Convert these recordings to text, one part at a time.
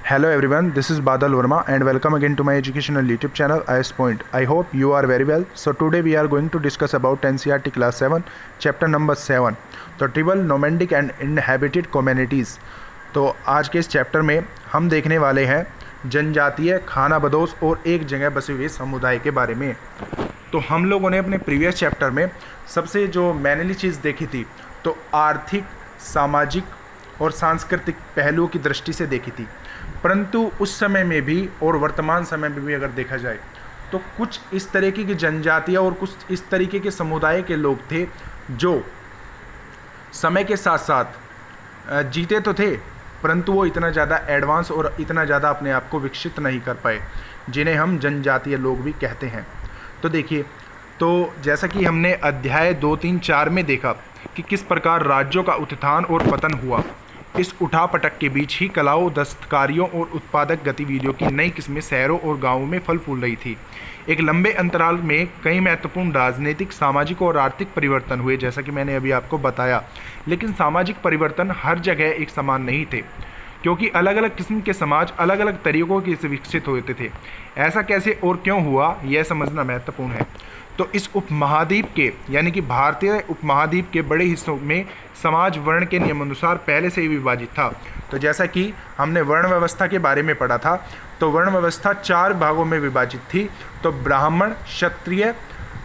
Hello everyone, this is Badal Verma and welcome again to my educational YouTube channel IS Point. I hope you are very well. So today we are going to discuss about NCERT class 7 chapter number 7 तो ट्रिबल नोमैंडिक and inhabited communities. तो आज के इस chapter में हम देखने वाले हैं जनजातीय खानाबदोश और एक जगह बसे हुए समुदाय के बारे में। तो हम लोगों ने अपने प्रीवियस चैप्टर में सबसे जो मैनली चीज़ देखी थी तो आर्थिक, सामाजिक और सांस्कृतिक पहलुओं की दृष्टि से देखी थी, परंतु उस समय में भी और वर्तमान समय में भी अगर देखा जाए तो कुछ इस तरीके की जनजातियाँ और कुछ इस तरीके के समुदाय के लोग थे जो समय के साथ साथ जीते तो थे, परंतु वो इतना ज़्यादा एडवांस और इतना ज़्यादा अपने आप को विकसित नहीं कर पाए, जिन्हें हम जनजातीय लोग भी कहते हैं। तो देखिए, तो जैसा कि हमने अध्याय 2, 3, 4 में देखा कि किस प्रकार राज्यों का उत्थान और पतन हुआ, इस उठापटक के बीच ही कलाओं, दस्तकारियों और उत्पादक गतिविधियों की नई किस्में शहरों और गांवों में फल फूल रही थी। एक लंबे अंतराल में कई महत्वपूर्ण राजनीतिक, सामाजिक और आर्थिक परिवर्तन हुए, जैसा कि मैंने अभी आपको बताया। लेकिन सामाजिक परिवर्तन हर जगह एक समान नहीं थे, क्योंकि अलग अलग किस्म के समाज अलग अलग तरीकों से विकसित होते थे। ऐसा कैसे और क्यों हुआ, यह समझना महत्वपूर्ण है। तो इस उपमहाद्वीप के यानी कि भारतीय उपमहाद्वीप के बड़े हिस्सों में समाज वर्ण के नियमानुसार पहले से ही विभाजित था। तो जैसा कि हमने वर्ण व्यवस्था के बारे में पढ़ा था, तो वर्ण व्यवस्था 4 भागों में विभाजित थी। तो ब्राह्मण, क्षत्रिय,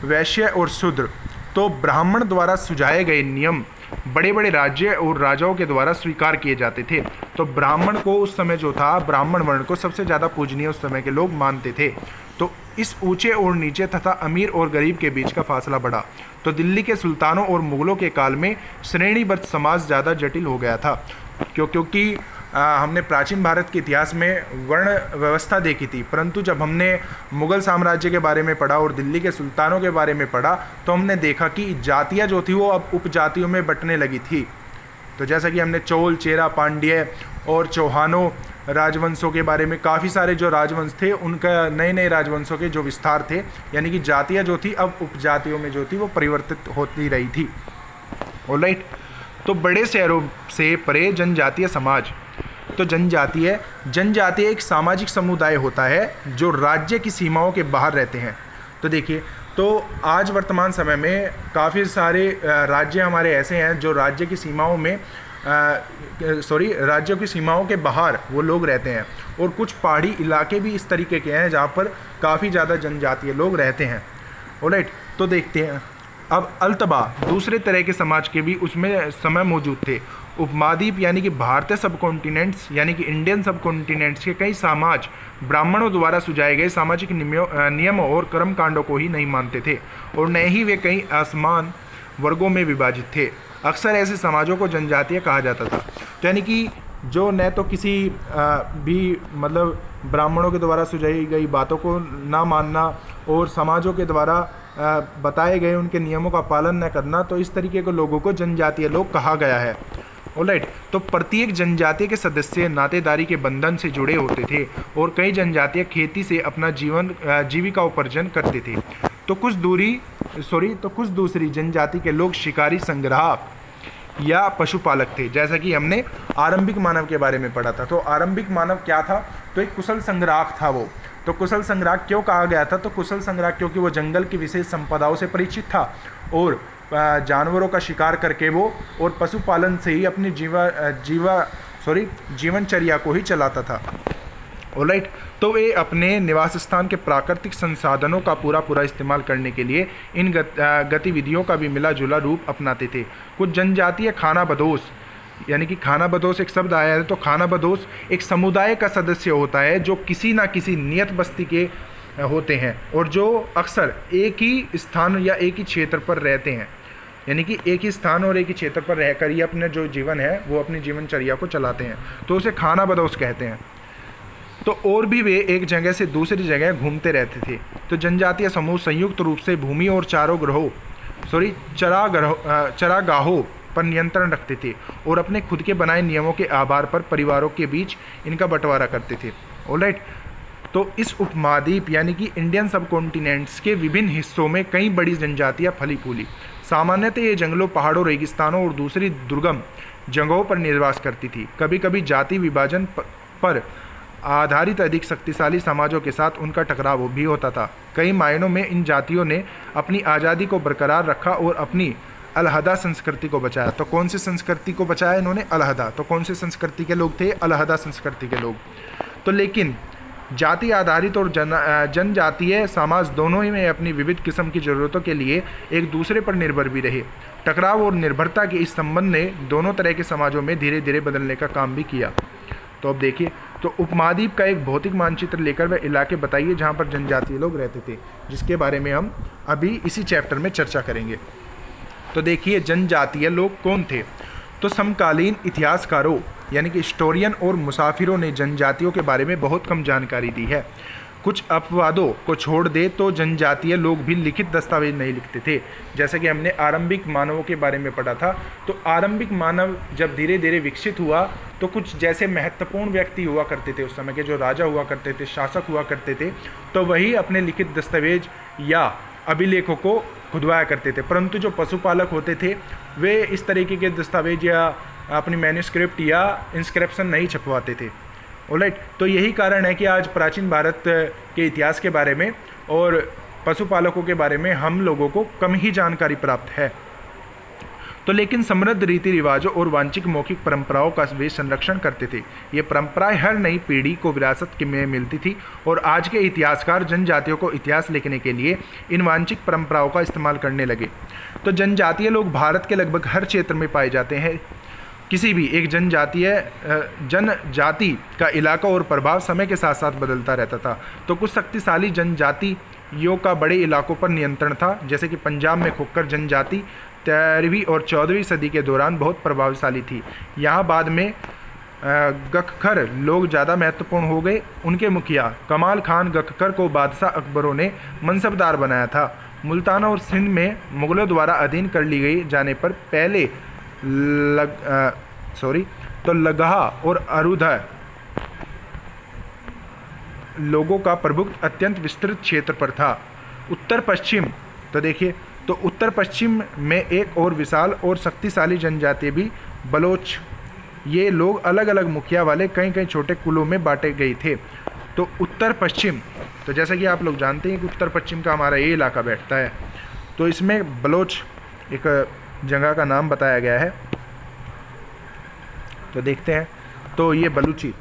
वैश्य और शूद्र। तो ब्राह्मण द्वारा सुझाए गए नियम बड़े बड़े राज्य और राजाओं के द्वारा स्वीकार किए जाते थे। तो ब्राह्मण को उस समय जो था, ब्राह्मण वर्ण को सबसे ज़्यादा पूजनीय उस समय के लोग मानते थे। तो इस ऊंचे और नीचे तथा अमीर और गरीब के बीच का फासला बढ़ा। तो दिल्ली के सुल्तानों और मुगलों के काल में श्रेणीबद्ध समाज ज़्यादा जटिल हो गया था, क्योंकि हमने प्राचीन भारत के इतिहास में वर्ण व्यवस्था देखी थी, परंतु जब हमने मुग़ल साम्राज्य के बारे में पढ़ा और दिल्ली के सुल्तानों के बारे में पढ़ा तो हमने देखा कि जातियाँ जो थी वो अब उपजातियों में बंटने लगी थी। तो जैसा कि हमने चोल, चेरा, पांड्य और चौहानों राजवंशों के बारे में, काफ़ी सारे जो राजवंश थे उनका नए नए राजवंशों के जो विस्तार थे, यानी कि जातियाँ जो थी अब उपजातियों में जो थी वो परिवर्तित होती रही थी। ऑलराइट, तो बड़े शहरों से परे जनजातीय समाज। तो जनजातीय एक सामाजिक समुदाय होता है जो राज्य की सीमाओं के बाहर रहते हैं। तो देखिए, तो आज वर्तमान समय में काफ़ी सारे राज्य हमारे ऐसे हैं जो राज्य की सीमाओं में राज्यों की सीमाओं के बाहर वो लोग रहते हैं, और कुछ पहाड़ी इलाके भी इस तरीके के हैं जहाँ पर काफ़ी ज़्यादा जनजातीय लोग रहते हैं। ऑलराइट, तो देखते हैं अब अल्तबा दूसरे तरह के समाज के भी उसमें समय मौजूद थे। उपमहाद्वीप यानी कि भारतीय सबकॉन्टिनेंट्स यानी कि इंडियन सबकॉन्टिनेंट्स के कई समाज ब्राह्मणों द्वारा सुझाए गए सामाजिक नियमों और कर्मकांडों को ही नहीं मानते थे, और न ही वे कई असमान वर्गों में विभाजित थे। अक्सर ऐसे समाजों को जनजातीय कहा जाता था। तो यानी कि जो न तो किसी भी मतलब ब्राह्मणों के द्वारा सुझाई गई बातों को ना मानना और समाजों के द्वारा बताए गए उनके नियमों का पालन न करना, तो इस तरीके के लोगों को जनजातीय लोग कहा गया है। ऑलराइट, तो प्रत्येक जनजाति के सदस्य नातेदारी के बंधन से जुड़े होते थे, और कई जनजातियाँ खेती से अपना जीविका उपार्जन करते थे। तो कुछ दूसरी जनजाति के लोग शिकारी, संग्राहक या पशुपालक थे, जैसा कि हमने आरंभिक मानव के बारे में पढ़ा था। तो आरंभिक मानव क्या था? तो एक कुशल संग्राहक था वो। तो कुशल संग्राहक क्यों कहा गया था? तो कुशल संग्राहक क्योंकि वो जंगल की विशेष संपदाओं से परिचित था और जानवरों का शिकार करके वो और पशुपालन से ही अपनी जीवनचर्या को ही चलाता था। ऑलराइट, तो वे अपने निवास स्थान के प्राकृतिक संसाधनों का पूरा इस्तेमाल करने के लिए इन गतिविधियों का भी मिला जुला रूप अपनाते थे। कुछ जनजातीय खानाबदोश, यानी कि खानाबदोश एक शब्द आया है, तो खानाबदोश एक समुदाय का सदस्य होता है जो किसी ना किसी नियत बस्ती के होते हैं और जो अक्सर एक ही स्थान या एक ही क्षेत्र पर रहते हैं, यानी कि एक ही स्थान और एक ही क्षेत्र पर रहकर ही अपने जो जीवन है वो अपनी जीवनचर्या को चलाते हैं, तो उसे खानाबदोश कहते हैं। तो और भी वे एक जगह से दूसरी जगह घूमते रहते थे। तो जनजातीय समूह संयुक्त रूप से भूमि और चरागाहों पर नियंत्रण रखते थे और अपने खुद के बनाए नियमों के आधार पर परिवारों के बीच इनका बंटवारा करते थे। ऑलराइट, तो इस उपमहाद्वीप यानी कि इंडियन सबकॉन्टिनेंट्स के विभिन्न हिस्सों में कई बड़ी जनजातियाँ फली फूली। सामान्यतः ये जंगलों, पहाड़ों, रेगिस्तानों और दूसरी दुर्गम जगहों पर निवास करती थी। कभी कभी जाति विभाजन पर आधारित अधिक शक्तिशाली समाजों के साथ उनका टकराव भी होता था। कई मायनों में इन जातियों ने अपनी आज़ादी को बरकरार रखा और अपनी अलहदा संस्कृति को बचाया। तो कौन सी संस्कृति को बचाया इन्होंने? अलहदा। तो कौन सी संस्कृति के लोग थे? अलहदा संस्कृति के लोग। तो लेकिन जाति आधारित और जनजातीय समाज दोनों ही में अपनी विविध किस्म की ज़रूरतों के लिए एक दूसरे पर निर्भर भी रहे। टकराव और निर्भरता के इस संबंध ने दोनों तरह के समाजों में धीरे धीरे बदलने का काम भी किया। तो अब देखिए, तो उपमहाद्वीप का एक भौतिक मानचित्र लेकर वह इलाके बताइए जहाँ पर जनजातीय लोग रहते थे, जिसके बारे में हम अभी इसी चैप्टर में चर्चा करेंगे। तो देखिए, जनजातीय लोग कौन थे? तो समकालीन इतिहासकारों यानी कि हिस्टोरियन और मुसाफिरों ने जनजातियों के बारे में बहुत कम जानकारी दी है। कुछ अपवादों को छोड़ दे तो जनजातीय लोग भी लिखित दस्तावेज नहीं लिखते थे। जैसे कि हमने आरंभिक मानवों के बारे में पढ़ा था, तो आरंभिक मानव जब धीरे धीरे विकसित हुआ तो कुछ जैसे महत्वपूर्ण व्यक्ति हुआ करते थे, उस समय के जो राजा हुआ करते थे, शासक हुआ करते थे, तो वही अपने लिखित दस्तावेज या अभिलेखों को खुदवाया करते थे। परंतु जो पशुपालक होते थे वे इस तरीके के दस्तावेज या अपनी मैन्युस्क्रिप्ट या इंस्क्रिप्शन नहीं छपवाते थे। ऑलराइट, तो यही कारण है कि आज प्राचीन भारत के इतिहास के बारे में और पशुपालकों के बारे में हम लोगों को कम ही जानकारी प्राप्त है। तो लेकिन समृद्ध रीति रिवाजों और वांछित मौखिक परंपराओं का वे संरक्षण करते थे। ये परंपराएं हर नई पीढ़ी को विरासत में मिलती थी और आज के इतिहासकार जनजातियों को इतिहास लिखने के लिए इन वांछित परंपराओं का इस्तेमाल करने लगे। तो जनजातीय लोग भारत के लगभग हर क्षेत्र में पाए जाते हैं। किसी भी एक जनजाति का इलाका और प्रभाव समय के साथ साथ बदलता रहता था। तो कुछ शक्तिशाली जनजातियों का बड़े इलाकों पर नियंत्रण था, जैसे कि पंजाब में खोखर जनजाति 13वीं और 14वीं सदी के दौरान बहुत प्रभावशाली थी। यहाँ बाद में गखकर लोग ज़्यादा महत्वपूर्ण हो गए। उनके मुखिया कमाल खान गखकर को बादशाह अकबरों ने मनसबदार बनाया था। मुल्तान और सिंध में मुग़लों द्वारा अधीन कर ली गई जाने पर पहले लगाहा और अरुधा लोगों का प्रभुत्व अत्यंत विस्तृत क्षेत्र पर था। उत्तर पश्चिम, तो देखिए, तो उत्तर पश्चिम में एक और विशाल और शक्तिशाली जनजाति भी बलोच। ये लोग अलग अलग मुखिया वाले कई कई छोटे कुलों में बांटे गए थे। तो उत्तर पश्चिम, तो जैसा कि आप लोग जानते हैं कि उत्तर पश्चिम का हमारा ये इलाका बैठता है। तो इसमें बलोच एक जगह का नाम बताया गया है। तो देखते हैं, तो ये बलूची,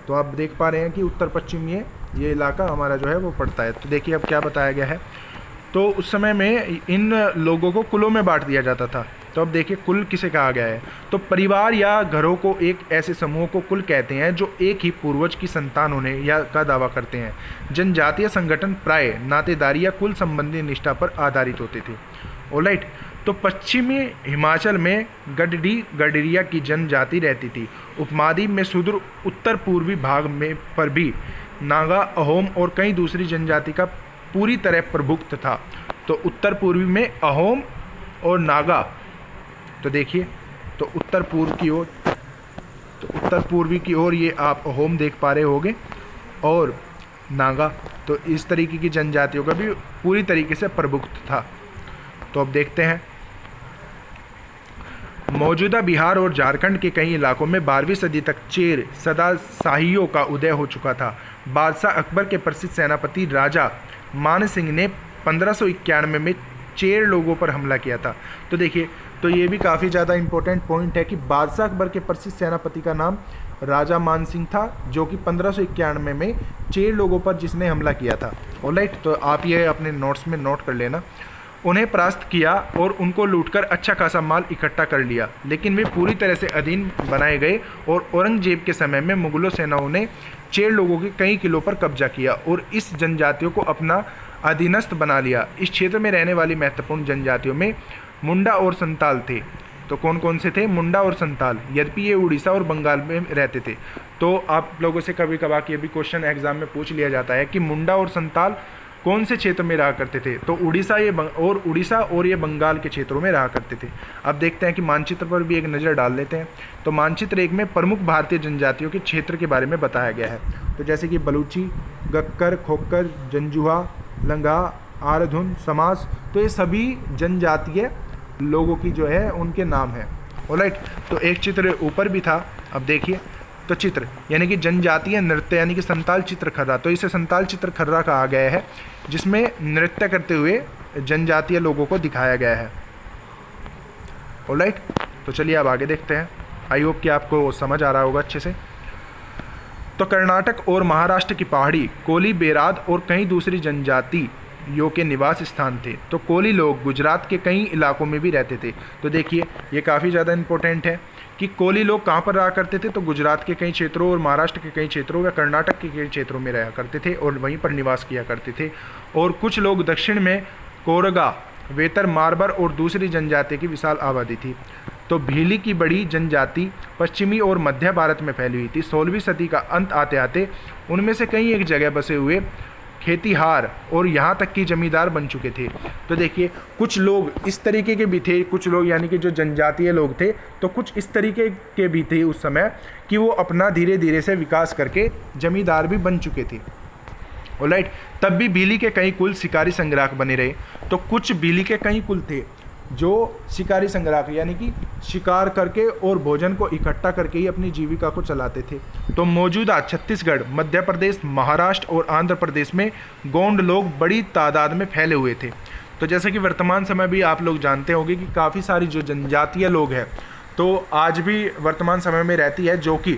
तो आप देख पा रहे हैं कि उत्तर पश्चिम ये इलाका हमारा जो है वो पड़ता है। तो देखिए अब क्या बताया गया है। तो उस समय में इन लोगों को कुलों में बांट दिया जाता था। तो अब देखिए कुल किसे कहा गया है। तो परिवार या घरों को एक ऐसे समूह को कुल कहते हैं जो एक ही पूर्वज की संतान होने या का दावा करते हैं। जनजातीय संगठन प्राय नातेदारी या कुल संबंधी निष्ठा पर आधारित होते थे। ऑलराइट, तो पश्चिमी हिमाचल में गडरिया की जनजाति रहती थी। उपमहाद्वीप में सुदूर उत्तर पूर्वी भाग में पर भी नागा, अहोम और कई दूसरी जनजाति का पूरी तरह प्रभुत्व था। तो उत्तर पूर्वी में अहोम और नागा, तो देखिए, तो उत्तर पूर्व की ओर, तो उत्तर पूर्वी की ओर ये आप अहोम देख पा रहे होंगे और नागा, तो इस तरीके की जनजातियों का भी पूरी तरीके से प्रभुत्व था। तो अब देखते हैं, मौजूदा बिहार और झारखंड के कई इलाकों में 12वीं सदी तक चेर सदाशाहियों का उदय हो चुका था। बादशाह अकबर के प्रसिद्ध सेनापति राजा मान सिंह ने 1591 में चेर लोगों पर हमला किया था। तो देखिए, तो ये भी काफ़ी ज़्यादा इम्पोर्टेंट पॉइंट है कि बादशाह अकबर के प्रसिद्ध सेनापति का नाम राजा मान सिंह था, जो कि 1591 में चेर लोगों पर जिसने हमला किया था। ऑलराइट, तो आप ये अपने नोट्स में नोट कर लेना। उन्हें परास्त किया और उनको लूटकर अच्छा खासा माल इकट्ठा कर लिया, लेकिन वे पूरी तरह से अधीन बनाए गए और औरंगजेब के समय में मुगलों सेनाओं ने चेर लोगों के कई किलों पर कब्जा किया और इस जनजातियों को अपना अधीनस्थ बना लिया। इस क्षेत्र में रहने वाली महत्वपूर्ण जनजातियों में मुंडा और संताल थे। तो कौन कौन से थे? मुंडा और संताल। यद्यपि ये उड़ीसा और बंगाल में रहते थे। तो आप लोगों से कभी कभार ये भी क्वेश्चन एग्जाम में पूछ लिया जाता है कि मुंडा और संताल कौन से क्षेत्र में रहा करते थे? तो उड़ीसा और ये बंगाल के क्षेत्रों में रहा करते थे। अब देखते हैं कि मानचित्र पर भी एक नज़र डाल लेते हैं। तो मानचित्र 1 में प्रमुख भारतीय जनजातियों के क्षेत्र के बारे में बताया गया है। तो जैसे कि बलूची, गक्कर, खोखर, जंजुआ, लंगा, आरधुन, समास, तो ये सभी जनजातीय लोगों की जो है उनके नाम हैं। ऑलराइट, तो एक चित्र ऊपर भी था। अब देखिए, तो चित्र यानी कि जनजातीय नृत्य यानी कि संताल चित्रखर्रा, तो इसे संताल चित्रखर्रा कहा गया है, जिसमें नृत्य करते हुए जनजातीय लोगों को दिखाया गया है। ऑलराइट, तो चलिए अब आगे देखते हैं। आई होप कि आपको समझ आ रहा होगा अच्छे से। तो कर्नाटक और महाराष्ट्र की पहाड़ी कोली, बेराद और कई दूसरी जनजातियों के निवास स्थान थे। तो कोली लोग गुजरात के कई इलाकों में भी रहते थे। तो देखिए ये काफ़ी ज़्यादा इम्पोर्टेंट है कि कोली लोग कहाँ पर रहा करते थे, तो गुजरात के कई क्षेत्रों और महाराष्ट्र के कई क्षेत्रों या कर्नाटक के कई क्षेत्रों में रहा करते थे और वहीं पर निवास किया करते थे। और कुछ लोग दक्षिण में कोरगा, वेतर, मारबर और दूसरी जनजाति की विशाल आबादी थी। तो भीली की बड़ी जनजाति पश्चिमी और मध्य भारत में फैली हुई थी। 16वीं सदी का अंत आते आते उनमें से कई एक जगह बसे हुए खेतीहार और यहाँ तक कि जमींदार बन चुके थे। तो देखिए कुछ लोग इस तरीके के भी थे, कुछ लोग यानी कि जो जनजातीय लोग थे, तो कुछ इस तरीके के भी थे उस समय कि वो अपना धीरे धीरे से विकास करके जमींदार भी बन चुके थे। ऑलराइट, तब भी भीली के कई कुल शिकारी संग्राहक बने रहे। तो कुछ भीली के कई कुल थे जो शिकारी संग्राहक यानी कि शिकार करके और भोजन को इकट्ठा करके ही अपनी जीविका को चलाते थे। तो मौजूदा छत्तीसगढ़, मध्य प्रदेश, महाराष्ट्र और आंध्र प्रदेश में गोंड लोग बड़ी तादाद में फैले हुए थे। तो जैसे कि वर्तमान समय भी आप लोग जानते होंगे कि काफ़ी सारी जो जनजातीय लोग हैं तो आज भी वर्तमान समय में रहती है, जो कि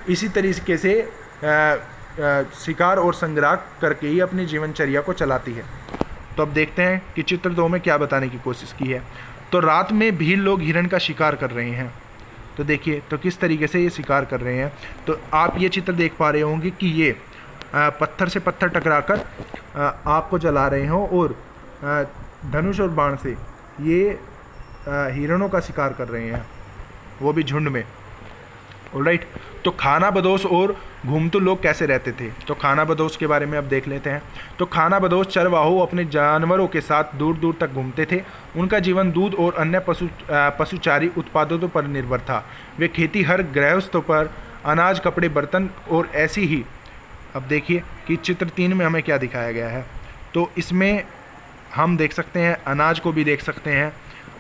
इसी तरीके से शिकार और संग्रह करके ही अपनी जीवनचर्या को चलाती है। तो अब देखते हैं कि चित्र 2 में क्या बताने की कोशिश की है। तो रात में भील लोग हिरण का शिकार कर रहे हैं। तो देखिए तो किस तरीके से ये शिकार कर रहे हैं। तो आप ये चित्र देख पा रहे होंगे कि ये पत्थर से पत्थर टकराकर आग को जला रहे हों और धनुष और बाण से ये हिरणों का शिकार कर रहे हैं, वो भी झुंड में। ऑलराइट, तो खाना बदोश और घूमतू लोग कैसे रहते थे। तो खाना बदोश के बारे में अब देख लेते हैं। तो खाना बदोश चरवाहों अपने जानवरों के साथ दूर दूर तक घूमते थे। उनका जीवन दूध और अन्य पशुचारी उत्पादों पर निर्भर था। वे खेती, हर गृहस्थों पर अनाज, कपड़े, बर्तन और ऐसी ही। अब देखिए कि चित्र 3 में हमें क्या दिखाया गया है। तो इसमें हम देख सकते हैं अनाज को भी देख सकते हैं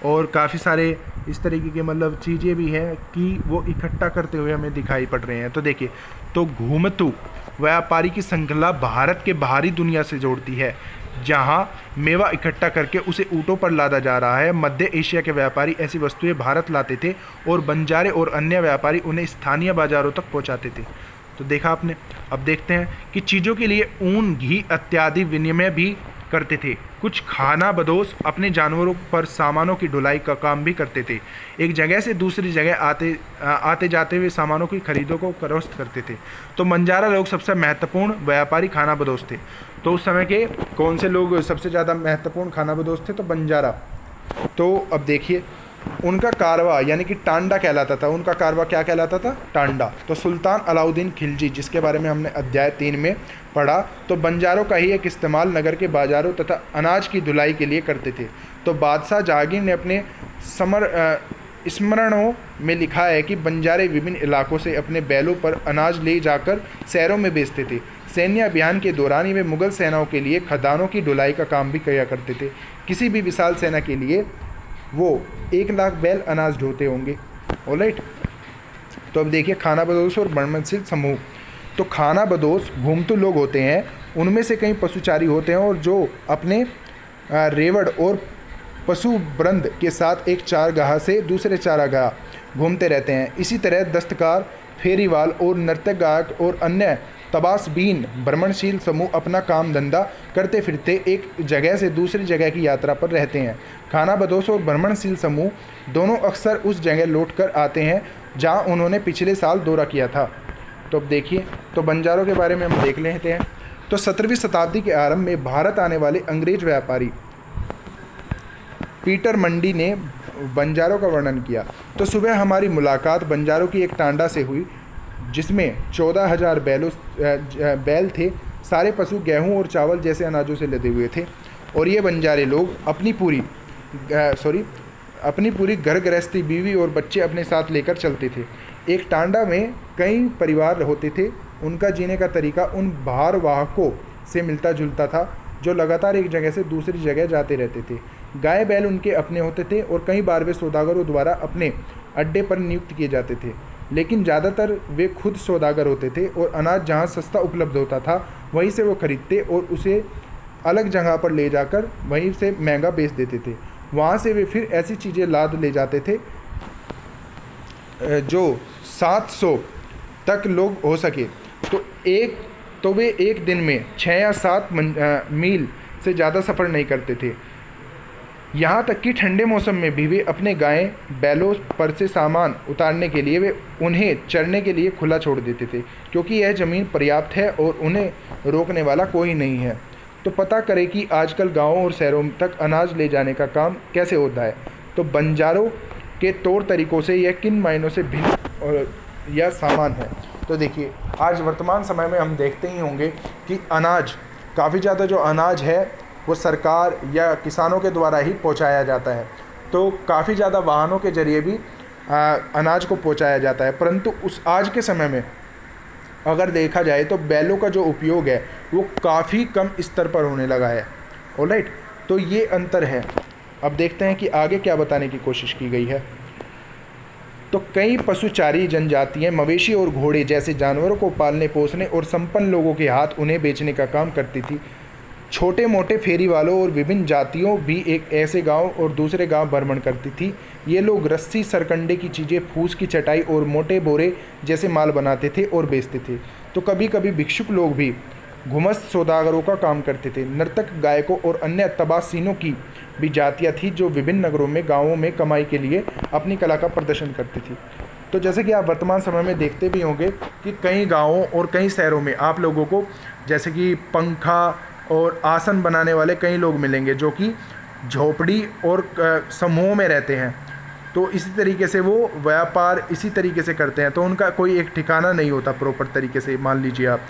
और काफ़ी सारे इस तरीके के मतलब चीज़ें भी हैं कि वो इकट्ठा करते हुए हमें दिखाई पड़ रहे हैं। तो देखिए तो घूमतू व्यापारी की श्रृंखला भारत के बाहरी दुनिया से जोड़ती है, जहाँ मेवा इकट्ठा करके उसे ऊँटों पर लादा जा रहा है। मध्य एशिया के व्यापारी ऐसी वस्तुएं भारत लाते थे और बंजारे और अन्य व्यापारी उन्हें स्थानीय बाज़ारों तक पहुँचाते थे। तो देखा आपने। अब देखते हैं कि चीज़ों के लिए ऊन, घी इत्यादि विनिमय भी करते थे। कुछ खाना बदोश अपने जानवरों पर सामानों की ढुलाई का काम भी करते थे। एक जगह से दूसरी जगह आते जाते हुए सामानों की खरीदों को फरोख्त करते थे। तो बंजारा लोग सबसे महत्वपूर्ण व्यापारी खाना बदोश थे। तो उस समय के कौन से लोग सबसे ज़्यादा महत्वपूर्ण खाना बदोश थे, तो बंजारा। तो अब देखिए उनका कारवा यानी कि टांडा कहलाता था। उनका कारवा क्या कहलाता था, टांडा। तो सुल्तान अलाउद्दीन खिलजी, जिसके बारे में हमने अध्याय 3 में पढ़ा, तो बंजारों का ही एक इस्तेमाल नगर के बाज़ारों तथा अनाज की धुलाई के लिए करते थे। तो बादशाह जहांगीर ने अपने स्मरणों में लिखा है कि बंजारे विभिन्न इलाकों से अपने बैलों पर अनाज ले जाकर शहरों में बेचते थे। सैन्य अभियान के दौरान वे मुगल सेनाओं के लिए खदानों की ढुलाई का काम भी किया करते थे। किसी भी विशाल सेना के लिए वो 1 लाख बैल अनाज ढोते होंगे। ऑलराइट, तो अब देखिए खाना बदोश और वर्णनशील समूह। तो खाना बदोश घूमतू लोग होते हैं, उनमें से कई पशुचारी होते हैं और जो अपने रेवड़ और पशु वृंद के साथ एक चारागाह से दूसरे चारागाह घूमते रहते हैं। इसी तरह दस्तकार, फेरीवाल और नर्तक, गायक और अन्य तबासबीन भ्रमणशील समूह अपना काम धंधा करते फिरते एक जगह से दूसरी जगह की यात्रा पर रहते हैं। खाना बदोश और भ्रमणशील समूह दोनों अक्सर उस जगह लौट कर आते हैं जहां उन्होंने पिछले साल दौरा किया था। तो अब देखिए तो बंजारों के बारे में हम देख लेते हैं। तो 17वीं शताब्दी के आरंभ में भारत आने वाले अंग्रेज व्यापारी पीटर मंडी ने बंजारों का वर्णन किया। तो सुबह हमारी मुलाकात बंजारों की एक टांडा से हुई जिसमें 14,000 बैल थे। सारे पशु गेहूं और चावल जैसे अनाजों से लदे हुए थे और ये बंजारे लोग अपनी पूरी घर गृहस्थी, बीवी और बच्चे अपने साथ लेकर चलते थे। एक टांडा में कई परिवार होते थे। उनका जीने का तरीका उन भारवाहकों से मिलता जुलता था जो लगातार एक जगह से दूसरी जगह जाते रहते थे। गाय बैल उनके अपने होते थे और कई बार वे सौदागरों द्वारा अपने अड्डे पर नियुक्त किए जाते थे। लेकिन ज़्यादातर वे खुद सौदागर होते थे और अनाज जहाँ सस्ता उपलब्ध होता था वहीं से वो खरीदते और उसे अलग जगह पर ले जाकर वहीं से महंगा बेच देते थे। वहाँ से वे फिर ऐसी चीज़ें लाद ले जाते थे जो 700 तक लोग हो सके। तो वे एक दिन में 6 या 7 मील से ज़्यादा सफ़र नहीं करते थे। यहाँ तक कि ठंडे मौसम में भी वे अपने गाय बैलों पर से सामान उतारने के लिए वे उन्हें चरने के लिए खुला छोड़ देते थे, क्योंकि यह ज़मीन पर्याप्त है और उन्हें रोकने वाला कोई नहीं है। तो पता करें कि आजकल गांवों और शहरों तक अनाज ले जाने का काम कैसे होता है। तो बंजारों के तौर तरीक़ों से यह किन मायनों से भिन्न यह सामान है। तो देखिए, आज वर्तमान समय में हम देखते ही होंगे कि अनाज काफ़ी ज़्यादा जो अनाज है वो सरकार या किसानों के द्वारा ही पहुंचाया जाता है। तो काफ़ी ज़्यादा वाहनों के ज़रिए भी अनाज को पहुंचाया जाता है, परंतु उस आज के समय में अगर देखा जाए तो बैलों का जो उपयोग है वो काफ़ी कम स्तर पर होने लगा है। ऑलराइट, तो ये अंतर है। अब देखते हैं कि आगे क्या बताने की कोशिश की गई है। तो कई पशुचारी जनजातियां मवेशी और घोड़े जैसे जानवरों को पालने पोसने और संपन्न लोगों के हाथ उन्हें बेचने का काम करती थी। छोटे मोटे फेरी वालों और विभिन्न जातियों भी एक ऐसे गांव और दूसरे गांव भ्रमण करती थी। ये लोग रस्सी, सरकंडे की चीज़ें, फूस की चटाई और मोटे बोरे जैसे माल बनाते थे और बेचते थे। तो कभी कभी भिक्षुक लोग भी घुमस्त सौदागरों का काम करते थे। नर्तक, गायकों और अन्य तबासीनों की भी जातियाँ थी जो विभिन्न नगरों में, गाँवों में कमाई के लिए अपनी कला का प्रदर्शन करती थी। तो जैसे कि आप वर्तमान समय में देखते भी होंगे कि कई गाँवों और कई शहरों में आप लोगों को जैसे कि पंखा और आसन बनाने वाले कई लोग मिलेंगे जो कि झोपड़ी और समूह में रहते हैं। तो इसी तरीके से वो व्यापार इसी तरीके से करते हैं। तो उनका कोई एक ठिकाना नहीं होता प्रॉपर तरीके से, मान लीजिए आप।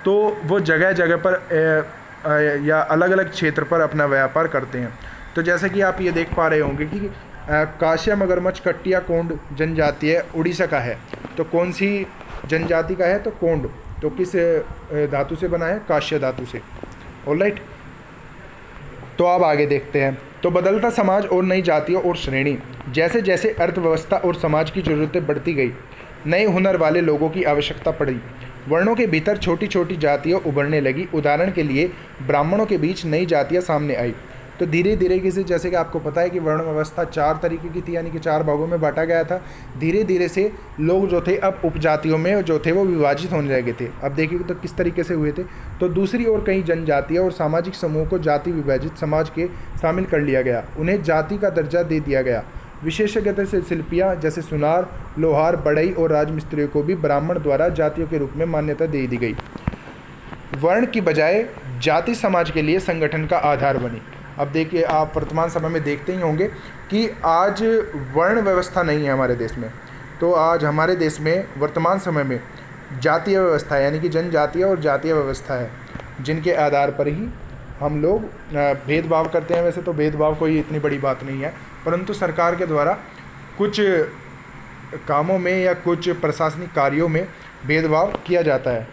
तो वो जगह जगह पर या अलग अलग क्षेत्र पर अपना व्यापार करते हैं। तो जैसे कि आप ये देख पा रहे होंगे कि काश्या मगरमच्छ कट्टिया कोंड जनजातीय उड़ीसा का है। तो कौन सी जनजाति का है? तो कोंड। तो किस धातु से बना है? काश्य धातु से। ऑलराइट, तो अब आगे देखते हैं। तो बदलता समाज और नई जातियों और श्रेणी, जैसे जैसे अर्थव्यवस्था और समाज की ज़रूरतें बढ़ती गई, नए हुनर वाले लोगों की आवश्यकता पड़ी। वर्णों के भीतर छोटी छोटी जातियाँ उभरने लगी। उदाहरण के लिए ब्राह्मणों के बीच नई जातियाँ सामने आई। तो धीरे धीरे किसी, जैसे कि आपको पता है कि वर्ण व्यवस्था 4 तरीके की थी, यानी कि 4 भागों में बांटा गया था। धीरे धीरे से लोग जो थे अब उपजातियों में जो थे वो विभाजित होने लगे थे। अब देखिए तो किस तरीके से हुए थे। तो दूसरी ओर कई जनजातियाँ और सामाजिक समूह को जाति विभाजित समाज के शामिल कर लिया गया, उन्हें जाति का दर्जा दे दिया गया। विशेषज्ञता से शिल्पियाँ जैसे सुनार, लोहार, बढ़ई और राजमिस्त्रियों को भी ब्राह्मण द्वारा जातियों के रूप में मान्यता दे दी गई। वर्ण की बजाय जाति समाज के लिए संगठन का आधार बनी। अब देखिए, आप वर्तमान समय में देखते ही होंगे कि आज वर्ण व्यवस्था नहीं है हमारे देश में। तो आज हमारे देश में वर्तमान समय में जातीय व्यवस्था है, यानी कि जनजातीय और जातीय व्यवस्था है, जिनके आधार पर ही हम लोग भेदभाव करते हैं। वैसे तो भेदभाव कोई इतनी बड़ी बात नहीं है, परंतु सरकार के द्वारा कुछ कामों में या कुछ प्रशासनिक कार्यों में भेदभाव किया जाता है।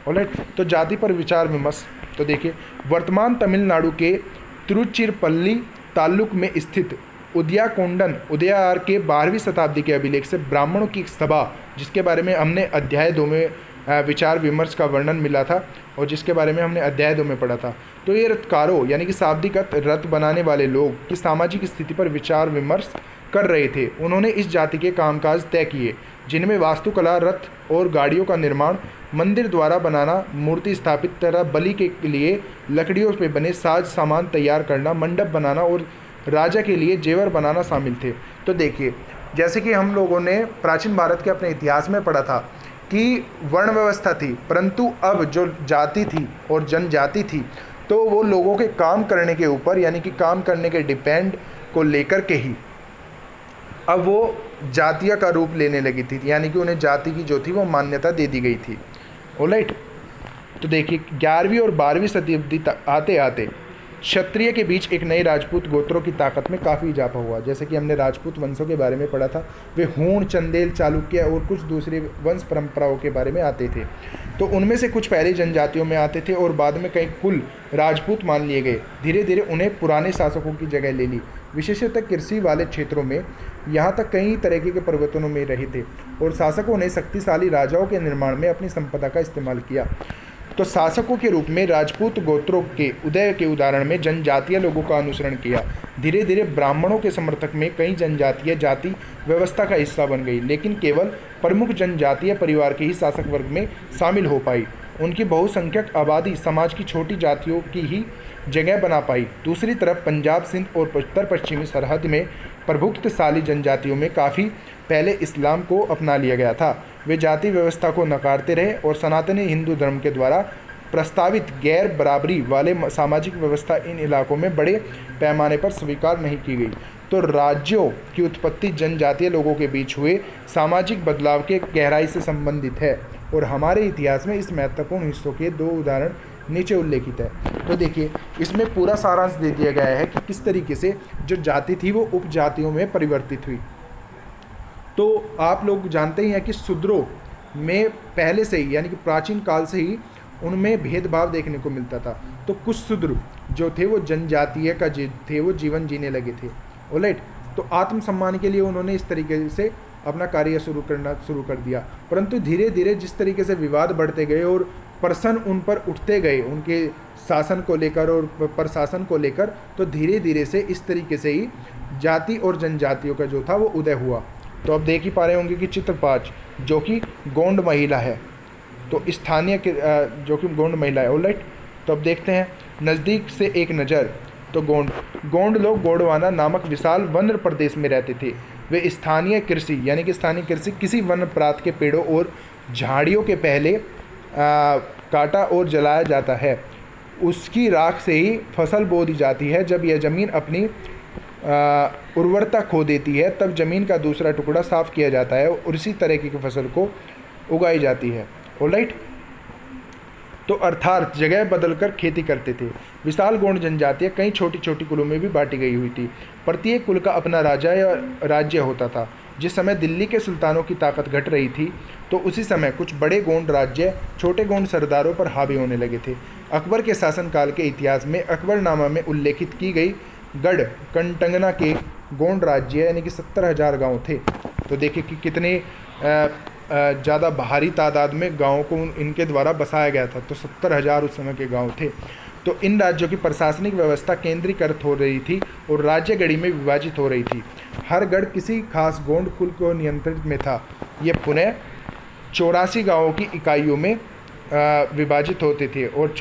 ऑलराइट, तो जाति पर विचार विमर्श। तो देखिए, वर्तमान तमिलनाडु के तिरुचिरपल्ली ताल्लुक में स्थित उदयाकोंडन उदयार के 12वीं शताब्दी के अभिलेख से ब्राह्मणों की सभा, जिसके बारे में हमने अध्याय 2 में विचार विमर्श का वर्णन मिला था और जिसके बारे में हमने अध्याय 2 में पढ़ा था। तो ये रथकारों यानी कि शाब्दिक रथ बनाने वाले लोग की सामाजिक स्थिति पर विचार विमर्श कर रहे थे। उन्होंने इस जाति के कामकाज तय किए, जिनमें वास्तुकला, रथ और गाड़ियों का निर्माण, मंदिर द्वारा बनाना, मूर्ति स्थापित तरह बलि के लिए लकड़ियों पे बने साज सामान तैयार करना, मंडप बनाना और राजा के लिए जेवर बनाना शामिल थे। तो देखिए, जैसे कि हम लोगों ने प्राचीन भारत के अपने इतिहास में पढ़ा था कि वर्ण व्यवस्था थी, परंतु अब जो जाति थी और जनजाति थी तो वो लोगों के काम करने के ऊपर, यानी कि काम करने के डिपेंड को लेकर के ही अब वो जातीय का रूप लेने लगी थी, यानी कि उन्हें जाति की जो थी वो मान्यता दे दी गई थी। ऑलराइट, तो देखिए 11वीं और 12वीं शताब्दी आते आते क्षत्रिय के बीच एक नए राजपूत गोत्रों की ताकत में काफ़ी इजाफा हुआ। जैसे कि हमने राजपूत वंशों के बारे में पढ़ा था, वे हूण, चंदेल, चालुक्य और कुछ दूसरे वंश परंपराओं के बारे में आते थे। तो उनमें से कुछ पहले जनजातियों में आते थे और बाद में कई कुल राजपूत मान लिए गए। धीरे धीरे उन्हें पुराने शासकों की जगह ले ली। विशेषतः कृषि वाले क्षेत्रों में यहाँ तक कई तरह के परिवर्तनों में रहे थे और शासकों ने शक्तिशाली राजाओं के निर्माण में अपनी संपदा का इस्तेमाल किया। तो शासकों के रूप में राजपूत गोत्रों के उदय के उदाहरण में जनजातीय लोगों का अनुसरण किया। धीरे धीरे ब्राह्मणों के समर्थक में कई जनजातीय जाति व्यवस्था का हिस्सा बन गई, लेकिन केवल प्रमुख जनजातीय परिवार के ही शासक वर्ग में शामिल हो पाई। उनकी बहुसंख्यक आबादी समाज की छोटी जातियों की ही जगह बना पाई। दूसरी तरफ पंजाब, सिंध और उत्तर पश्चिमी सरहद में प्रभुत्वशाली जनजातियों में काफ़ी पहले इस्लाम को अपना लिया गया था। वे जाति व्यवस्था को नकारते रहे और सनातनी हिंदू धर्म के द्वारा प्रस्तावित गैर बराबरी वाले सामाजिक व्यवस्था इन इलाकों में बड़े पैमाने पर स्वीकार नहीं की गई। तो राज्यों की उत्पत्ति जनजातीय लोगों के बीच हुए सामाजिक बदलाव के गहराई से संबंधित है और हमारे इतिहास में इस महत्वपूर्ण हिस्सों के 2 उदाहरण नीचे उल्लेखित है। तो देखिए, इसमें पूरा सारांश दे दिया गया है कि किस तरीके से जो जाति थी वो उपजातियों में परिवर्तित हुई। तो आप लोग जानते ही हैं कि शूद्रों में पहले से ही, यानी कि प्राचीन काल से ही उनमें भेदभाव देखने को मिलता था। तो कुछ शूद्र जो थे वो जनजातीय का थे, वो जीवन जीने लगे थे। ऑलराइट, तो आत्मसम्मान के लिए उन्होंने इस तरीके से अपना कार्य शुरू कर दिया। परंतु धीरे धीरे जिस तरीके से विवाद बढ़ते गए और प्रश्न उन पर उठते गए उनके शासन को लेकर और प्रशासन को लेकर, तो धीरे धीरे से इस तरीके से ही जाति और जनजातियों का जो था वो उदय हुआ। तो अब देख ही पा रहे होंगे कि चित्र 5 जो कि गोंड महिला है, तो स्थानीय जो कि गोंड महिला है। ऑलराइट, तो अब देखते हैं नज़दीक से एक नज़र। तो गोंड लोग गोंडवाना नामक विशाल वन प्रदेश में रहते थे। वे स्थानीय कृषि, यानी कि स्थानीय कृषि किसी वन प्रांत के पेड़ों और झाड़ियों के पहले काटा और जलाया जाता है, उसकी राख से ही फसल बो दी जाती है। जब यह ज़मीन अपनी उर्वरता खो देती है तब ज़मीन का दूसरा टुकड़ा साफ किया जाता है और इसी तरह की फसल को उगाई जाती है। ऑलराइट, तो अर्थात जगह बदलकर खेती करते थे। विशाल गोंड जनजातियाँ कई छोटी छोटी कुलों में भी बांटी गई हुई थी। प्रत्येक कुल का अपना राजा या राज्य होता था। जिस समय दिल्ली के सुल्तानों की ताकत घट रही थी तो उसी समय कुछ बड़े गोंड राज्य छोटे गोंड सरदारों पर हावी होने लगे थे। अकबर के शासनकाल के इतिहास में अकबरनामा में उल्लेखित की गई गढ़ कंटंगना के गोंड राज्य यानी कि 70,000 गाँव थे। तो देखिए कि कितने ज़्यादा भारी तादाद में गाँवों को इनके द्वारा बसाया गया था। तो 70,000 उस समय के गाँव थे। तो इन राज्यों की प्रशासनिक व्यवस्था केंद्रीकृत हो रही थी और राज्य गढ़ी में विभाजित हो रही थी। हर गढ़ किसी खास गोंड कुल को नियंत्रित में था। ये पुनः 84 गाँवों की इकाइयों में विभाजित होते थे और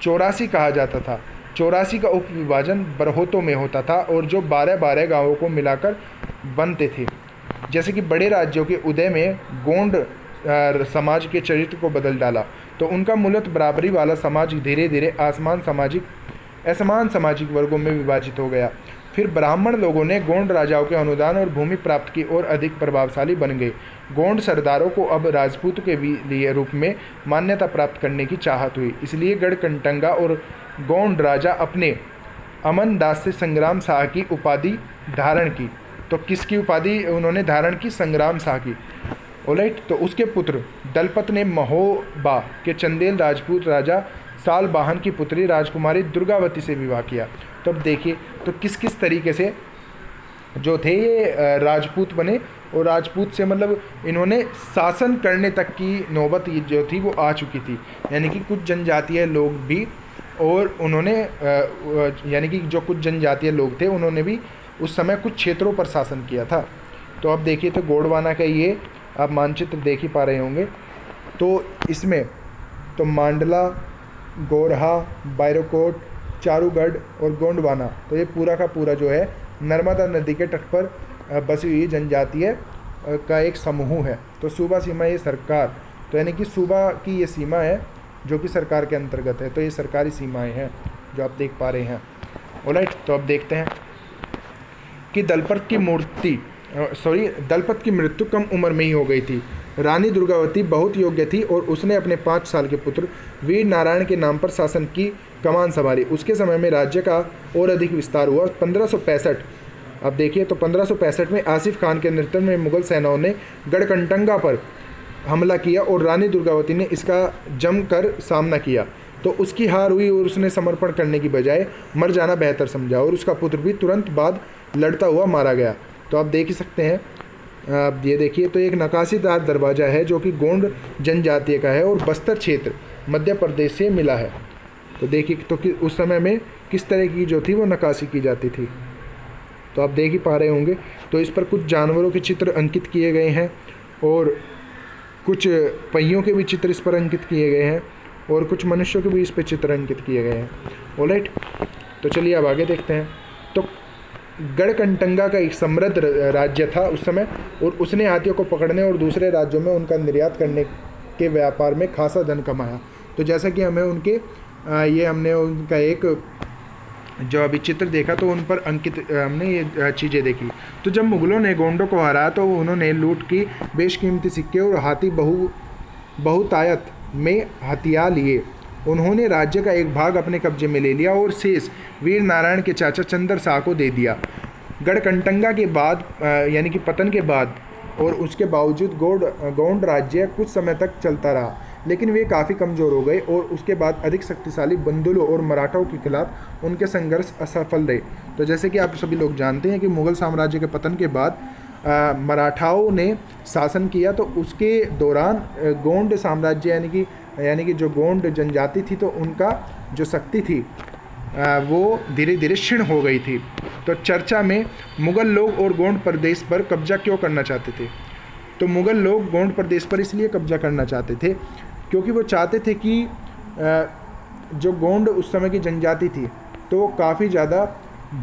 84 कहा जाता था। 84 का उप विभाजन बरहोतों में होता था और जो 12-12 गाँवों को मिलाकर बनते थे। जैसे कि बड़े राज्यों के उदय में गोंड समाज के चरित्र को बदल डाला। तो उनका मूलतः बराबरी वाला समाज धीरे धीरे असमान सामाजिक वर्गों में विभाजित हो गया। फिर ब्राह्मण लोगों ने गोंड राजाओं के अनुदान और भूमि प्राप्त की और अधिक प्रभावशाली बन गए। गोंड सरदारों को अब राजपूत के लिए रूप में मान्यता प्राप्त करने की चाहत हुई। इसलिए गढ़कंटंगा और गोंड राजा अपने अमन दास से संग्राम शाह की उपाधि धारण की। तो किसकी उपाधि उन्होंने धारण की? संग्राम शाह की। ऑलराइट, तो उसके पुत्र दलपत ने महोबा के चंदेल राजपूत राजा सालबाहन की पुत्री राजकुमारी दुर्गावती से विवाह किया। तो अब देखिए तो किस किस तरीके से जो थे ये राजपूत बने और राजपूत से मतलब इन्होंने शासन करने तक की नौबत जो थी वो आ चुकी थी। यानी कि कुछ जनजातीय लोग भी और उन्होंने यानी कि जो कुछ जनजातीय लोग थे उन्होंने भी उस समय कुछ क्षेत्रों पर शासन किया था। तो अब देखिए तो गोंडवाना का ये आप मानचित्र देख ही पा रहे होंगे। तो इसमें तो मांडला, गोरहा, बैरोकोट, चारूगढ़ और गोंडवाना, तो ये पूरा का पूरा जो है नर्मदा नदी के तट पर बसी हुई जनजातीय का एक समूह है। तो सूबा सीमा ये सरकार, तो यानी कि सूबा की ये सीमा है जो कि सरकार के अंतर्गत है। तो ये सरकारी सीमाएं हैं जो आप देख पा रहे हैं। ऑलराइट, तो अब देखते हैं कि दलपत की मृत्यु कम उम्र में ही हो गई थी। रानी दुर्गावती बहुत योग्य थी और उसने अपने 5 साल के पुत्र वीर नारायण के नाम पर शासन की कमान संभाली। उसके समय में राज्य का और अधिक विस्तार हुआ। 1565 अब देखिए तो 1565 में आसिफ खान के नेतृत्व में मुगल सेनाओं ने गढ़कंटंगा पर हमला किया और रानी दुर्गावती ने इसका जमकर सामना किया। तो उसकी हार हुई और उसने समर्पण करने की बजाय मर जाना बेहतर समझा और उसका पुत्र भी तुरंत बाद लड़ता हुआ मारा गया। तो आप देख ही सकते हैं, आप ये देखिए, तो एक नक्काशीदार दरवाज़ा है जो कि गोंड जनजातीय का है और बस्तर क्षेत्र मध्य प्रदेश से मिला है। तो देखिए तो कि उस समय में किस तरह की जो थी वो नक्काशी की जाती थी, तो आप देख ही पा रहे होंगे। तो इस पर कुछ जानवरों के चित्र अंकित किए गए हैं और कुछ पहियों के भी चित्र इस पर अंकित किए गए हैं और कुछ मनुष्यों के भी इस पर चित्र अंकित किए गए हैं। ऑलराइट, तो चलिए अब आगे देखते हैं। तो गढ़कंटंगा का एक समृद्ध राज्य था उस समय और उसने हाथियों को पकड़ने और दूसरे राज्यों में उनका निर्यात करने के व्यापार में खासा धन कमाया। तो जैसा कि हमें उनके हमने उनका एक जो अभी चित्र देखा तो उन पर अंकित हमने ये चीज़ें देखी। तो जब मुगलों ने गोंडों को हराया तो उन्होंने लूट की बेशकीमती सिक्के और हाथी बहुतायत में हथियार लिए। उन्होंने राज्य का एक भाग अपने कब्जे में ले लिया और शेष वीर नारायण के चाचा चंद्र शाह को दे दिया। गढ़कंटंगा के बाद यानी कि पतन के बाद और उसके बावजूद गोंड राज्य कुछ समय तक चलता रहा, लेकिन वे काफ़ी कमज़ोर हो गए और उसके बाद अधिक शक्तिशाली बंदुलों और मराठाओं के खिलाफ उनके संघर्ष असफल रहे। तो जैसे कि आप सभी लोग जानते हैं कि मुग़ल साम्राज्य के पतन के बाद मराठाओं ने शासन किया, तो उसके दौरान गोंड साम्राज्य यानी कि जो गोंड जनजाति थी तो उनका जो शक्ति थी वो धीरे धीरे क्षीण हो गई थी। तो चर्चा में मुग़ल लोग और गोंड प्रदेश पर कब्जा क्यों करना चाहते थे? तो मुग़ल लोग गोंड प्रदेश पर इसलिए कब्जा करना चाहते थे क्योंकि वो चाहते थे कि जो गोंड उस समय की जनजाति थी तो काफ़ी ज़्यादा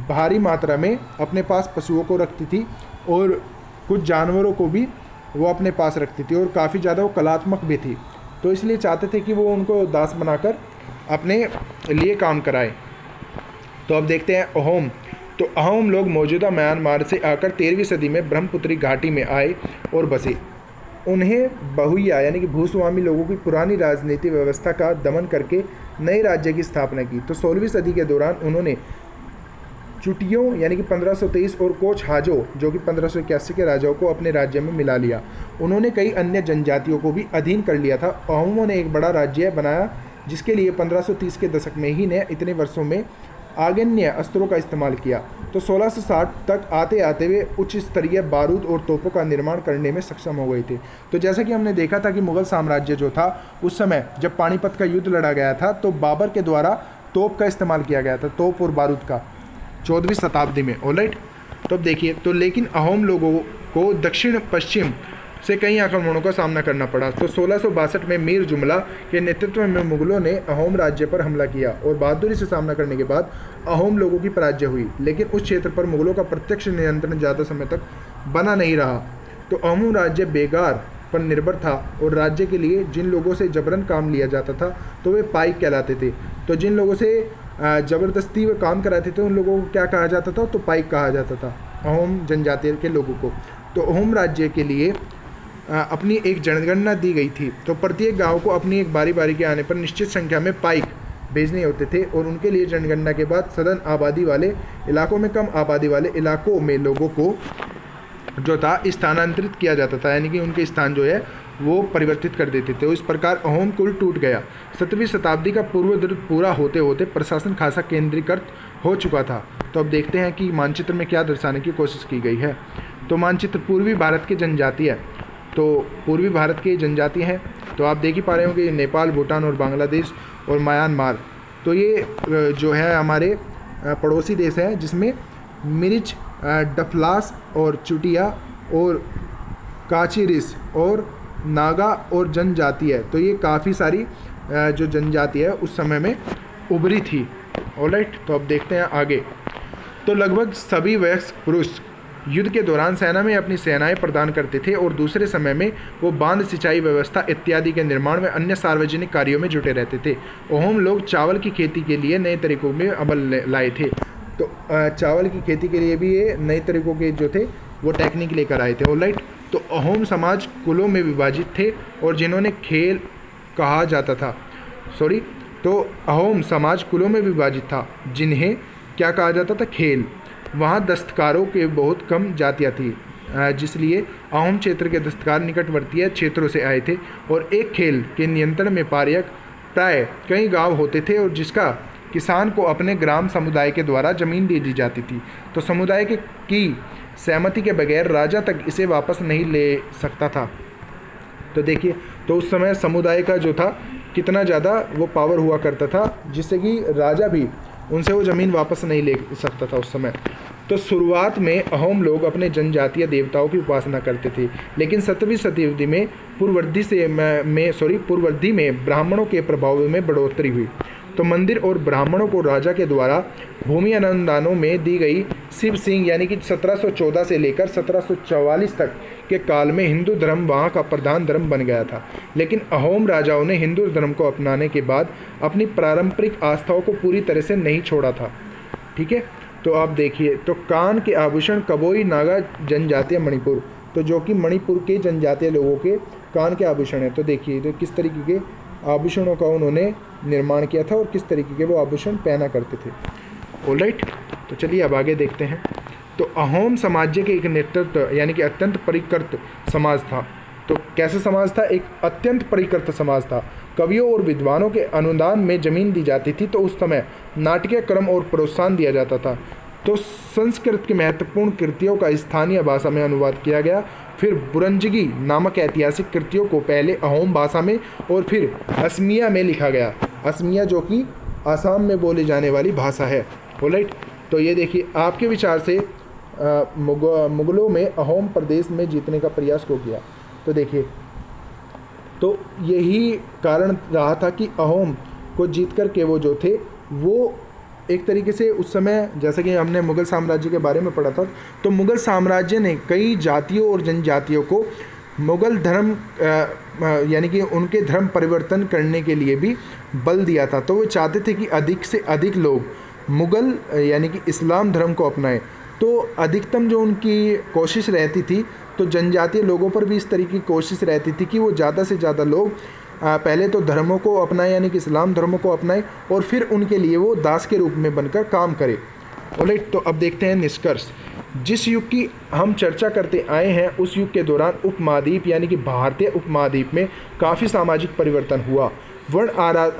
भारी मात्रा में अपने पास पशुओं को रखती थी और कुछ जानवरों को भी वो अपने पास रखती थी और काफ़ी ज़्यादा वो कलात्मक भी थी। तो इसलिए चाहते थे कि वो उनको दास बनाकर अपने लिए काम कराए। तो अब देखते हैं अहोम। तो अहोम लोग मौजूदा म्यांमार से आकर 13वीं सदी में ब्रह्मपुत्री घाटी में आए और बसे। उन्हें बहुया यानी कि भूस्वामी लोगों की पुरानी राजनीति व्यवस्था का दमन करके नए राज्य की स्थापना की। तो 16वीं सदी के दौरान उन्होंने चुटियों यानी कि 1523 और कोच हाजो जो कि 1581 के राजाओं को अपने राज्य में मिला लिया। उन्होंने कई अन्य जनजातियों को भी अधीन कर लिया था। अहोमों ने एक बड़ा राज्य बनाया जिसके लिए 1530 के दशक में ही ने इतने वर्षों में आग्नेय अस्त्रों का इस्तेमाल किया। तो 1660 तक आते आते वे उच्च स्तरीय बारूद और तोपों का निर्माण करने में सक्षम हो गए थे। तो जैसा कि हमने देखा था कि मुग़ल साम्राज्य जो था उस समय जब पानीपत का युद्ध लड़ा गया था तो बाबर के द्वारा तोप का इस्तेमाल किया गया था, तोप और बारूद का 14वीं शताब्दी में। ऑलराइट, तो अब देखिए, तो लेकिन अहोम लोगों को दक्षिण पश्चिम से कई आक्रमणों का सामना करना पड़ा। तो 1662 में मीर जुमला के नेतृत्व में मुग़लों ने अहोम राज्य पर हमला किया और बहादुरी से सामना करने के बाद अहोम लोगों की पराजय हुई, लेकिन उस क्षेत्र पर मुग़लों का प्रत्यक्ष नियंत्रण ज़्यादा समय तक बना नहीं रहा। तो अहोम राज्य बेगार पर निर्भर था और राज्य के लिए जिन लोगों से जबरन काम लिया जाता था तो वे पाइक कहलाते थे। तो जिन लोगों से ज़बरदस्ती वे काम कराते थे उन लोगों को क्या कहा जाता था? तो पाइक कहा जाता था अहोम जनजाति के लोगों को। तो अहोम राज्य के लिए अपनी एक जनगणना दी गई थी। तो प्रत्येक गांव को अपनी एक बारी बारी के आने पर निश्चित संख्या में पाइक भेजने होते थे और उनके लिए जनगणना के बाद सघन आबादी वाले इलाकों में कम आबादी वाले इलाकों में लोगों को जो था स्थानांतरित किया जाता था, यानी कि उनके स्थान जो है वो परिवर्तित कर देते थे। इस प्रकार अहोम कुल टूट गया। 17वीं शताब्दी का पूर्व युग पूरा होते होते प्रशासन खासा केंद्रीकृत हो चुका था। तो अब देखते हैं कि मानचित्र में क्या दर्शाने की कोशिश की गई है। तो मानचित्र पूर्वी भारत की जनजाति है। तो पूर्वी भारत की जनजाति हैं, तो आप देख ही पा रहे होंगे नेपाल, भूटान और बांग्लादेश और म्यांमार। तो ये जो है हमारे पड़ोसी देश हैं जिसमें मिर्च, डफलास और चुटिया और काचिरिस और नागा और जनजाति है। तो ये काफ़ी सारी जो जनजाति है उस समय में उभरी थी। ऑलराइट, तो अब देखते हैं आगे। तो लगभग सभी वयस्क पुरुष युद्ध के दौरान सेना में अपनी सेनाएं प्रदान करते थे और दूसरे समय में वो बांध, सिंचाई व्यवस्था इत्यादि के निर्माण में अन्य सार्वजनिक कार्यों में जुटे रहते थे। अहोम लोग चावल की खेती के लिए नए तरीकों में अमल लाए थे। तो चावल की खेती के लिए भी ये नए तरीकों के जो थे वो टेक्निक लेकर आए थे। ऑलराइट, तो अहोम समाज कुलों में विभाजित थे और जिन्होंने खेल कहा जाता था तो अहोम समाज कुलों में विभाजित था जिन्हें क्या कहा जाता था? खेल। वहाँ दस्तकारों के बहुत कम जातियाँ थी। जिसलिए अहोम क्षेत्र के दस्तकार निकटवर्तीय क्षेत्रों से आए थे और एक खेल के नियंत्रण में पार्यक प्राय कई गांव होते थे और जिसका किसान को अपने ग्राम समुदाय के द्वारा जमीन दे दी जाती थी। तो समुदाय की सहमति के बगैर राजा तक इसे वापस नहीं ले सकता था। तो देखिए, तो उस समय समुदाय का जो था कितना ज़्यादा वो पावर हुआ करता था, जिससे कि राजा भी उनसे वो ज़मीन वापस नहीं ले सकता था उस समय। तो शुरुआत में अहोम लोग अपने जनजातीय देवताओं की उपासना करते थे, लेकिन 7वीं शताब्दी में पूर्ववर्ती में ब्राह्मणों के प्रभाव में बढ़ोतरी हुई। तो मंदिर और ब्राह्मणों को राजा के द्वारा भूमि अनुदानों में दी गई शिव सिंह यानी कि 1714 से लेकर 1744 तक के काल में हिंदू धर्म वहाँ का प्रधान धर्म बन गया था। लेकिन अहोम राजाओं ने हिंदू धर्म को अपनाने के बाद अपनी पारंपरिक आस्थाओं को पूरी तरह से नहीं छोड़ा था। ठीक है, तो आप देखिए, तो कान के आभूषण कबोई नागा जनजातीय मणिपुर, तो जो कि मणिपुर के जनजातीय लोगों के कान के आभूषण हैं। तो देखिए, तो किस तरीके के आभूषणों का उन्होंने निर्माण किया था और किस तरीके के वो आभूषण पहना करते थे। ऑलराइट, तो चलिए अब आगे देखते हैं। तो अहोम साम्राज्य के एक नेतृत्व यानी कि अत्यंत परिष्कृत समाज था। तो कैसा समाज था? एक अत्यंत परिष्कृत समाज था। कवियों और विद्वानों के अनुदान में जमीन दी जाती थी। तो उस समय नाटकीय क्रम और प्रोत्साहन दिया जाता था। तो संस्कृत की महत्वपूर्ण कृतियों का स्थानीय भाषा में अनुवाद किया गया। फिर बुरंजगी नामक ऐतिहासिक कृतियों को पहले अहोम भाषा में और फिर असमिया में लिखा गया। असमिया जो कि आसाम में बोली जाने वाली भाषा है। ऑलराइट, तो ये देखिए, आपके विचार से मुगलों में अहोम प्रदेश में जीतने का प्रयास क्यों किया? तो देखिए, तो यही कारण रहा था कि अहोम को जीत कर के वो जो थे वो एक तरीके से उस समय, जैसे कि हमने मुग़ल साम्राज्य के बारे में पढ़ा था, तो मुग़ल साम्राज्य ने कई जातियों और जनजातियों को मुग़ल धर्म यानी कि उनके धर्म परिवर्तन करने के लिए भी बल दिया था। तो वो चाहते थे कि अधिक से अधिक लोग मुग़ल यानी कि इस्लाम धर्म को अपनाएं। तो अधिकतम जो उनकी कोशिश रहती थी, तो जनजातीय लोगों पर भी इस तरीके की कोशिश रहती थी कि वो ज़्यादा से ज़्यादा लोग पहले तो धर्मों को अपनाएं यानी कि इस्लाम धर्मों को अपनाएं और फिर उनके लिए वो दास के रूप में बनकर काम करें। ऑलराइट, तो अब देखते हैं निष्कर्ष। जिस युग की हम चर्चा करते आए हैं उस युग के दौरान उपमहाद्वीप यानी कि भारतीय उपमहाद्वीप में काफ़ी सामाजिक परिवर्तन हुआ। वर्ण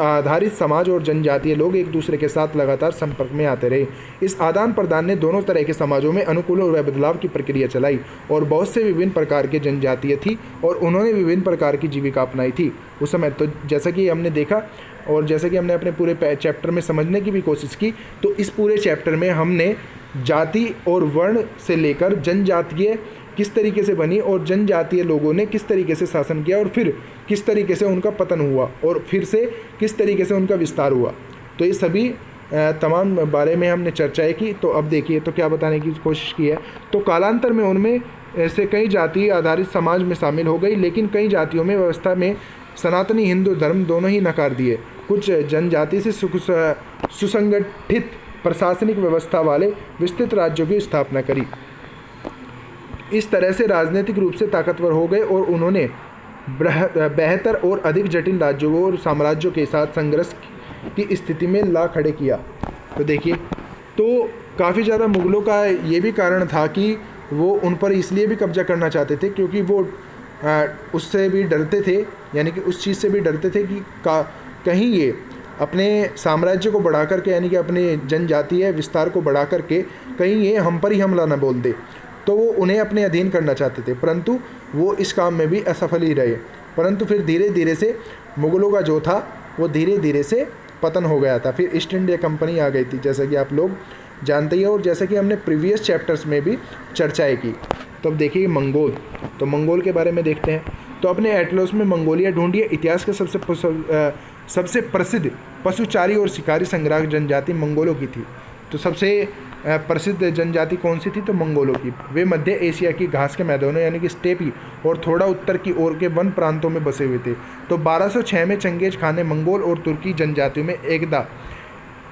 आधारित समाज और जनजातीय लोग एक दूसरे के साथ लगातार संपर्क में आते रहे। इस आदान प्रदान ने दोनों तरह के समाजों में अनुकूल और बदलाव की प्रक्रिया चलाई और बहुत से विभिन्न प्रकार के जनजातीय थी और उन्होंने विभिन्न प्रकार की जीविका अपनाई थी उस समय। तो जैसा कि हमने देखा और जैसा कि हमने अपने पूरे चैप्टर में समझने की भी कोशिश की, तो इस पूरे चैप्टर में हमने जाति और वर्ण से लेकर जनजातीय किस तरीके से बनी और जनजातीय लोगों ने किस तरीके से शासन किया और फिर किस तरीके से उनका पतन हुआ और फिर से किस तरीके से उनका विस्तार हुआ, तो ये सभी तमाम बारे में हमने चर्चाएं की। तो अब देखिए, तो क्या बताने की कोशिश की है, तो कालांतर में उनमें ऐसे कई जातीय आधारित समाज में शामिल हो गई, लेकिन कई जातियों में व्यवस्था में सनातनी हिंदू धर्म दोनों ही नकार दिए। कुछ जनजाति से सुसंगठित प्रशासनिक व्यवस्था वाले विस्तृत राज्यों की स्थापना करी। इस तरह से राजनीतिक रूप से ताकतवर हो गए और उन्होंने बेहतर और अधिक जटिल राज्यों और साम्राज्यों के साथ संघर्ष की स्थिति में ला खड़े किया। तो देखिए, तो काफ़ी ज़्यादा मुग़लों का ये भी कारण था कि वो उन पर इसलिए भी कब्जा करना चाहते थे क्योंकि वो उससे भी डरते थे, यानी कि उस चीज़ से भी डरते थे कि कहीं ये अपने साम्राज्य को बढ़ा करके यानी कि अपने जनजातीय विस्तार को बढ़ा करके कहीं ये हम पर ही हमला न बोल दे। तो वो उन्हें अपने अधीन करना चाहते थे, परंतु वो इस काम में भी असफल ही रहे। परंतु फिर धीरे धीरे से मुग़लों का जो था वो धीरे धीरे से पतन हो गया था। फिर ईस्ट इंडिया कंपनी आ गई थी, जैसा कि आप लोग जानते ही हैं और जैसा कि हमने प्रीवियस चैप्टर्स में भी चर्चाएँ की। तो अब देखिए मंगोल, तो मंगोल के बारे में देखते हैं। तो अपने एटलस में मंगोलिया ढूंढिए। इतिहास के सबसे प्रसिद्ध पशुचारी और शिकारी संग्राहक जनजाति मंगोलों की थी। तो सबसे प्रसिद्ध जनजाति कौन सी थी? तो मंगोलों की। वे मध्य एशिया की घास के मैदानों यानी कि स्टेपी और थोड़ा उत्तर की ओर के वन प्रांतों में बसे हुए थे। तो 1206 में चंगेज खान ने मंगोल और तुर्की जनजातियों में एकता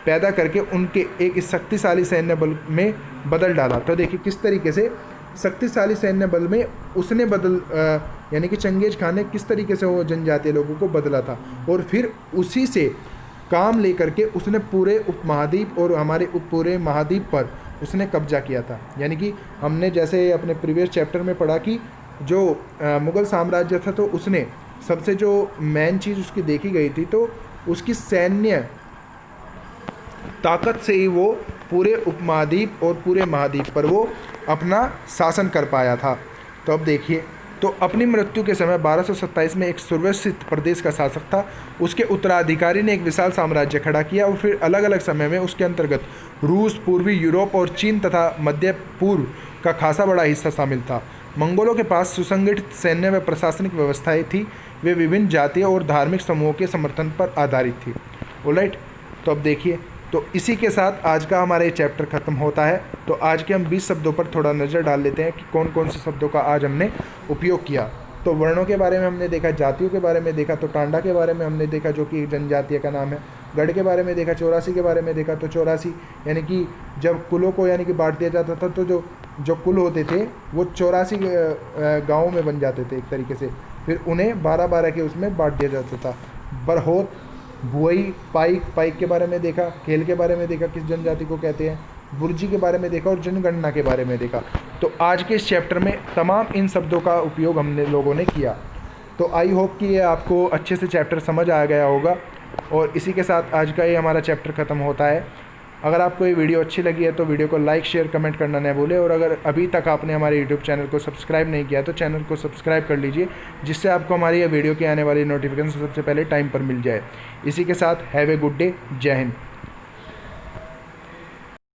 पैदा करके उनके एक शक्तिशाली सैन्य बल में बदल डाला। तो देखिए किस तरीके से शक्तिशाली सैन्य बल में उसने यानी कि चंगेज खान ने किस तरीके से वो जनजातीय लोगों को बदला था और फिर उसी से काम लेकर के उसने पूरे उपमहाद्वीप और हमारे पूरे महाद्वीप पर उसने कब्जा किया था। यानी कि हमने जैसे अपने प्रीवियस चैप्टर में पढ़ा कि जो मुग़ल साम्राज्य था तो उसने सबसे जो मेन चीज़ उसकी देखी गई थी तो उसकी सैन्य ताकत से ही वो पूरे उपमहाद्वीप और पूरे महाद्वीप पर वो अपना शासन कर पाया था। तो अब देखिए, तो अपनी मृत्यु के समय 1227 में एक सुव्यवस्थित प्रदेश का शासक था। उसके उत्तराधिकारी ने एक विशाल साम्राज्य खड़ा किया और फिर अलग अलग समय में उसके अंतर्गत रूस, पूर्वी यूरोप और चीन तथा मध्य पूर्व का खासा बड़ा हिस्सा शामिल था। मंगोलों के पास सुसंगठित सैन्य व प्रशासनिक व्यवस्थाएं थी। वे विभिन्न जातीय और धार्मिक समूहों के समर्थन पर आधारित थी। ऑलराइट, तो अब देखिए, तो इसी के साथ आज का हमारा ये चैप्टर ख़त्म होता है। तो आज के हम 20 शब्दों पर थोड़ा नज़र डाल लेते हैं कि कौन कौन से शब्दों का आज हमने उपयोग किया। तो वर्णों के बारे में हमने देखा, जातियों के बारे में देखा, तो टांडा के बारे में हमने देखा जो कि एक जनजातीय का नाम है। गढ़ के बारे में देखा, 84 के बारे में देखा, तो 84 यानी कि जब कुलों को यानी कि बांट दिया जाता था तो जो कुल होते थे वो 84 गाँवों में बन जाते थे एक तरीके से, फिर उन्हें 12-12 के उसमें बांट दिया जाता था। बरहोत, भुवई, पाइक के बारे में देखा, खेल के बारे में देखा किस जनजाति को कहते हैं, बुर्जी के बारे में देखा और जनगणना के बारे में देखा। तो आज के इस चैप्टर में तमाम इन शब्दों का उपयोग हमने लोगों ने किया। तो आई होप कि ये आपको अच्छे से चैप्टर समझ आ गया होगा। और इसी के साथ आज का ये हमारा चैप्टर ख़त्म होता है। अगर आपको ये वीडियो अच्छी लगी है तो वीडियो को लाइक, शेयर, कमेंट करना न भूलें। और अगर अभी तक आपने हमारे यूट्यूब चैनल को सब्सक्राइब नहीं किया तो चैनल को सब्सक्राइब कर लीजिए, जिससे आपको हमारी ये वीडियो के आने वाली नोटिफिकेशन सबसे पहले टाइम पर मिल जाए। इसी के साथ हैव ए गुड डे। जय हिंद।